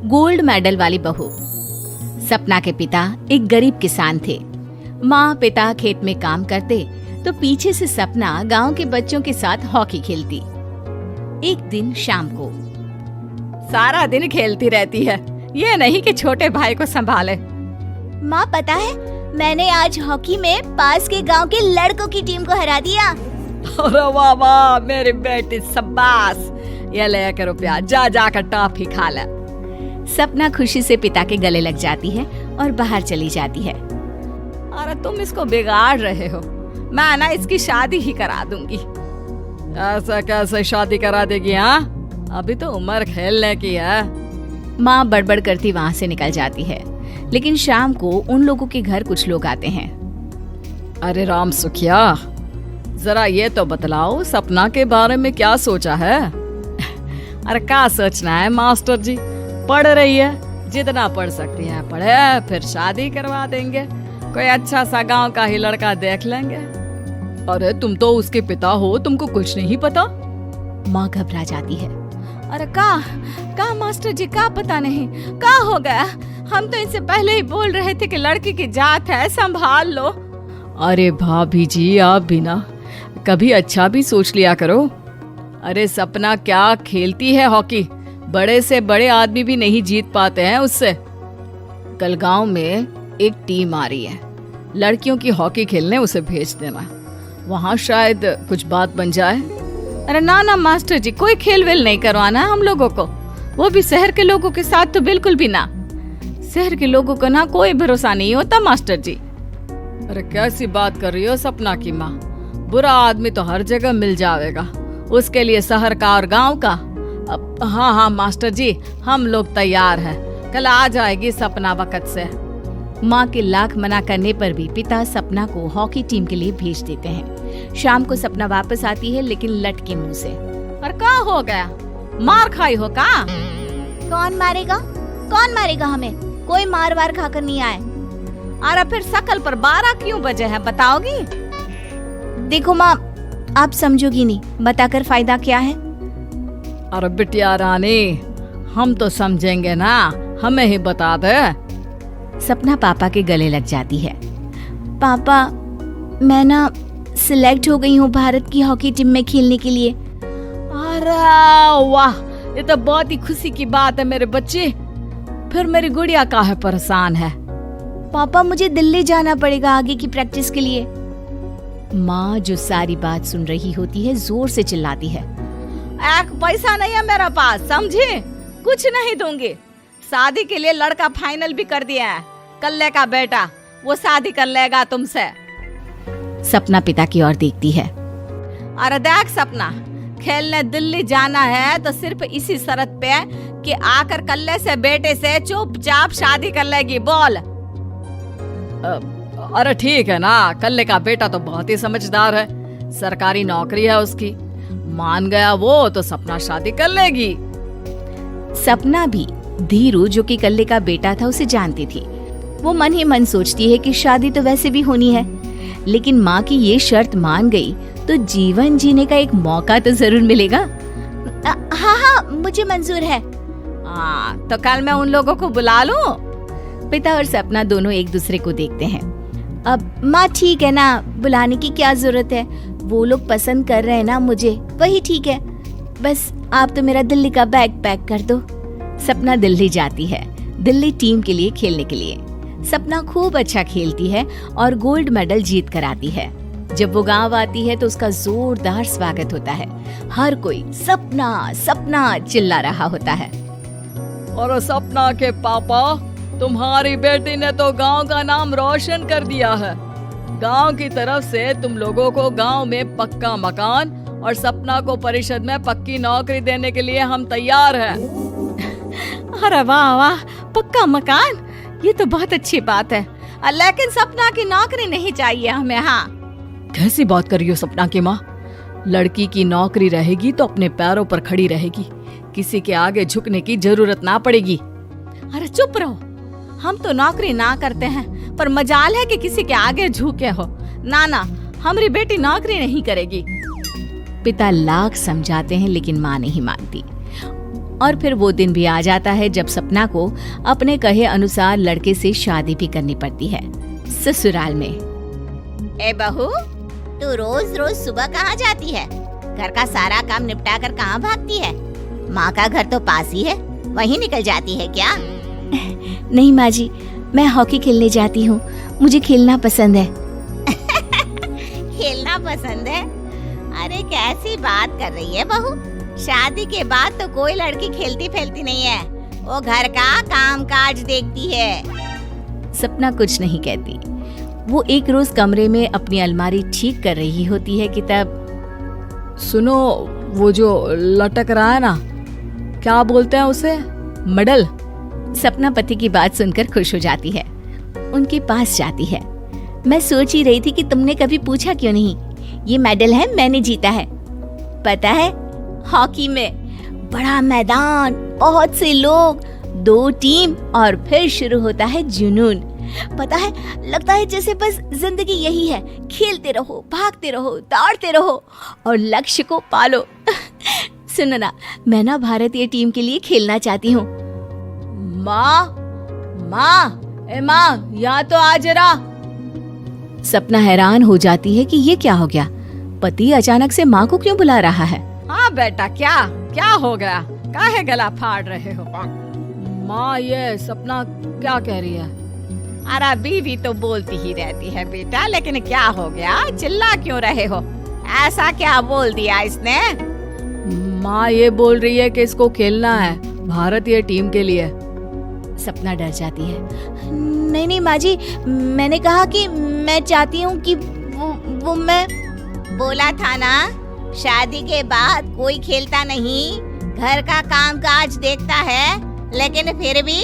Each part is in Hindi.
गोल्ड मेडल वाली बहू। सपना के पिता एक गरीब किसान थे। माँ पिता खेत में काम करते तो पीछे से सपना गांव के बच्चों के साथ हॉकी खेलती। एक दिन शाम को सारा दिन खेलती रहती है, ये नहीं कि छोटे भाई को संभाले। माँ पता है, मैंने आज हॉकी में पास के गांव के लड़कों की टीम को हरा दिया। अरे वाह वाह मेरी बेटी, शाबाश। ये ले करो प्यार, जा जाकर टॉफी खा ले। सपना खुशी से पिता के गले लग जाती है और बाहर चली जाती है। अरे तुम इसको बिगाड़ रहे हो, मैं ना इसकी शादी ही करा दूंगी। ऐसा कैसे शादी करा देगी? हाँ, अभी तो उम्र खेलने की है। माँ बड़बड़ करती वहाँ से निकल जाती है। लेकिन शाम को उन लोगों के घर कुछ लोग आते हैं। अरे राम सुखिया, जरा ये तो बतलाओ सपना के बारे में क्या सोचा है? अरे क्या सोचना है मास्टर जी, पढ़ रही है, जितना पढ़ सकती है पढ़े, फिर शादी करवा देंगे, कोई अच्छा सा गांव का ही लड़का देख लेंगे। अरे तुम तो उसके पिता हो, तुमको कुछ नहीं पता? माँ घबरा जाती है। अरे का मास्टर जी, का पता नहीं, का हो गया? हम तो इनसे पहले ही बोल रहे थे कि लड़की की जात है, संभाल लो। अरे भाभी जी, आप भी ना कभी अच्छा भी सोच लिया करो। अरे सपना क्या खेलती है हॉकी, बड़े से बड़े आदमी भी नहीं जीत पाते हैं उससे। कल गांव में एक टीम आ रही है, लड़कियों की हॉकी खेलने उसे भेज देना, वहाँ शायद कुछ बात बन जाए। अरे ना ना मास्टर जी, कोई खेल वेल नहीं करवाना हम लोगों को, वो भी शहर के लोगों के साथ तो बिल्कुल भी ना। शहर के लोगों को ना कोई भरोसा नहीं होता मास्टर जी। अरे कैसी बात कर रही हो सपना की माँ, बुरा आदमी तो हर जगह मिल जाएगा, उसके लिए शहर का और गांव का। हाँ हाँ मास्टर जी, हम लोग तैयार हैं, कल आ जाएगी सपना वक्त से। माँ के लाख मना करने पर भी पिता सपना को हॉकी टीम के लिए भेज देते हैं। शाम को सपना वापस आती है, लेकिन लट के मुंह से। पर क्या हो गया, मार खाई हो का? कौन मारेगा हमें? कोई मार वार खाकर नहीं आए। अरे फिर शकल पर 12 क्यों बजे हैं, बताओगी? देखो माँ, आप समझोगी नहीं, बताकर फायदा क्या है? अरे बिटिया रानी, हम तो समझेंगे ना, हमें ही बता दे। सपना पापा के गले लग जाती है। पापा, मैं ना सिलेक्ट हो गई हूँ भारत की हॉकी टीम में खेलने के लिए। अरे वाह, ये तो बहुत ही खुशी की बात है मेरे बच्चे। फिर मेरी गुड़िया काहे परेशान है? पापा, मुझे दिल्ली जाना पड़ेगा आगे की प्रैक्टिस के लिए। माँ जो सारी बात सुन रही होती है, जोर से चिल्लाती है। एक पैसा नहीं है मेरे पास, समझे? कुछ नहीं दूंगी। शादी के लिए लड़का फाइनल भी कर दिया है, कल्ले का बेटा, वो शादी कर लेगा तुमसे। सपना पिता की ओर देखती है। अरे देख सपना, खेलने दिल्ली जाना है तो सिर्फ इसी शर्त पे कि आकर कल्ले से बेटे से चुपचाप शादी कर लेगी, बोल। अरे ठीक है ना, कल्ले का बेटा तो बहुत ही समझदार है, सरकारी नौकरी है उसकी, मान गया वो तो सपना शादी कर लेगी। सपना भी धीरू जो कि कल्ले का बेटा था उसे जानती थी। वो मन ही मन सोचती है कि शादी तो वैसे भी होनी है, लेकिन माँ की ये शर्त मान गई तो जीवन जीने का एक मौका तो जरूर मिलेगा। हाँ, मुझे मंजूर है। हाँ, तो कल मैं उन लोगों को बुला लूं? पिता और सपना दोनों एक दूसरे को देखते हैं। अब माँ ठीक है ना, बुलाने की क्या जरूरत है, वो लोग पसंद कर रहे हैं ना मुझे, वही ठीक है। बस आप तो मेरा दिल्ली का बैग पैक कर दो। सपना दिल्ली जाती है, दिल्ली टीम के लिए खेलने के लिए। सपना खूब अच्छा खेलती है और गोल्ड मेडल जीत कर आती है। जब वो गांव आती है तो उसका जोरदार स्वागत होता है। हर कोई सपना सपना चिल्ला रहा होता है। और सपना के पापा, तुम्हारी बेटी ने तो गांव का नाम रोशन कर दिया है। गांव की तरफ से तुम लोगों को गांव में पक्का मकान और सपना को परिषद में पक्की नौकरी देने के लिए हम तैयार हैं। अरे वाह वाह, पक्का मकान, ये तो बहुत अच्छी बात है, लेकिन सपना की नौकरी नहीं चाहिए हमें। हाँ, कैसी बात कर रही हो सपना की माँ? लड़की की नौकरी रहेगी तो अपने पैरों पर खड़ी रहेगी, किसी के आगे झुकने की जरूरत ना पड़ेगी। अरे चुप रहो, हम तो नौकरी ना करते हैं, पर मजाल है कि किसी के आगे झुके हो। ना ना, हमारी बेटी नौकरी नहीं करेगी। पिता लाख समझाते हैं लेकिन माँ नहीं मानती। और फिर वो दिन भी आ जाता है जब सपना को अपने कहे अनुसार लड़के से शादी भी करनी पड़ती है। ससुराल में ए बहू, तू रोज रोज सुबह कहाँ जाती है? घर का सारा काम निपटा कर कहाँ भागती है? माँ का घर तो पास ही है, वहीं निकल जाती है क्या? नहीं माँ जी, मैं हॉकी खेलने जाती हूँ, मुझे खेलना पसंद है। खेलना पसंद है? अरे कैसी बात कर रही है बहू, शादी के बाद तो कोई लड़की खेलती फेलती नहीं है, वो घर का काम काज देखती है। सपना कुछ नहीं कहती। वो एक रोज कमरे में अपनी अलमारी ठीक कर रही होती है कि तब सुनो, वो जो लटक रहा है ना, क्या बोलते हैं उसे? मेडल। सपना पति की बात सुनकर खुश हो जाती है, उनके पास जाती है। मैं सोच ही रही थी कि तुमने कभी पूछा क्यों नहीं। ये मेडल है, मैंने जीता है, पता है, हॉकी में। बड़ा मैदान, बहुत से लोग, 2 टीम और फिर शुरू होता है जुनून। पता है, लगता है जैसे बस जिंदगी यही है, खेलते रहो, भागते रहो, दौड़ते रहो और लक्ष्य को पालो। सुनो ना, मैं ना भारतीय टीम के लिए खेलना चाहती हूँ। माँ, यहाँ तो आ जरा। सपना हैरान हो जाती है कि ये क्या हो गया, पति अचानक से माँ को क्यों बुला रहा है। हाँ बेटा, क्या हो गया? काहे गला फाड़ रहे हो? माँ, ये सपना क्या कह रही है? अरे बीवी तो बोलती ही रहती है बेटा, लेकिन क्या हो गया, चिल्ला क्यों रहे हो? ऐसा क्या बोल दिया इसने? माँ ये बोल रही है कि इसको खेलना है भारतीय टीम के लिए। सपना डर जाती है। नहीं माँ जी, मैंने कहा कि मैं चाहती हूँ कि वो मैं बोला था ना, शादी के बाद कोई खेलता नहीं, घर का काम काज देखता है, लेकिन फिर भी।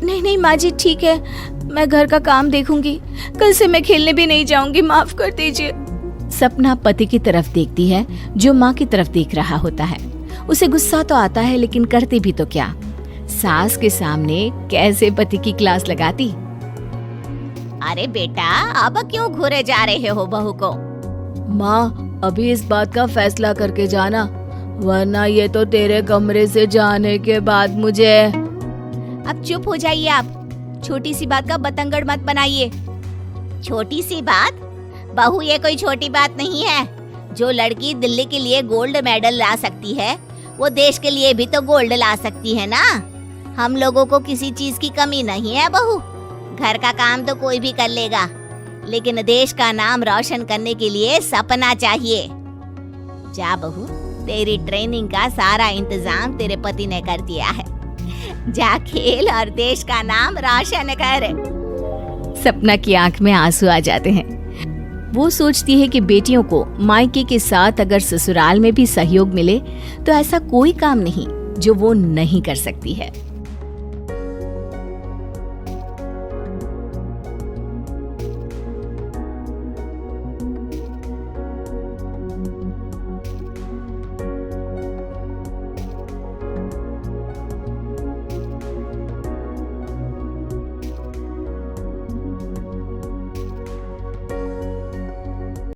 नहीं माँ जी, ठीक है, मैं घर का काम देखूंगी, कल से मैं खेलने भी नहीं जाऊंगी, माफ कर दीजिए। सपना पति की तरफ देखती है जो माँ की तरफ देख रहा होता है। उसे गुस्सा तो आता है, लेकिन करती भी तो क्या, सास के सामने कैसे पति की क्लास लगाती। अरे बेटा, अब क्यों घूरे जा रहे हो बहू को? माँ, अभी इस बात का फैसला करके जाना, वरना ये तो तेरे कमरे से जाने के बाद मुझे। अब चुप हो जाइए आप, छोटी सी बात का बतंगड़ मत बनाइए। छोटी सी बात? बहू, ये कोई छोटी बात नहीं है। जो लड़की दिल्ली के लिए गोल्ड मेडल ला सकती है, वो देश के लिए भी तो गोल्ड ला सकती है ना। हम लोगों को किसी चीज की कमी नहीं है बहू, घर का काम तो कोई भी कर लेगा, लेकिन देश का नाम रोशन करने के लिए सपना चाहिए। जा बहू, तेरी ट्रेनिंग का सारा इंतजाम तेरे पति ने कर दिया है, जा खेल और देश का नाम रोशन कर। सपना की आंख में आंसू आ जाते हैं। वो सोचती है कि बेटियों को मायके के साथ अगर ससुराल में भी सहयोग मिले तो ऐसा कोई काम नहीं जो वो नहीं कर सकती है।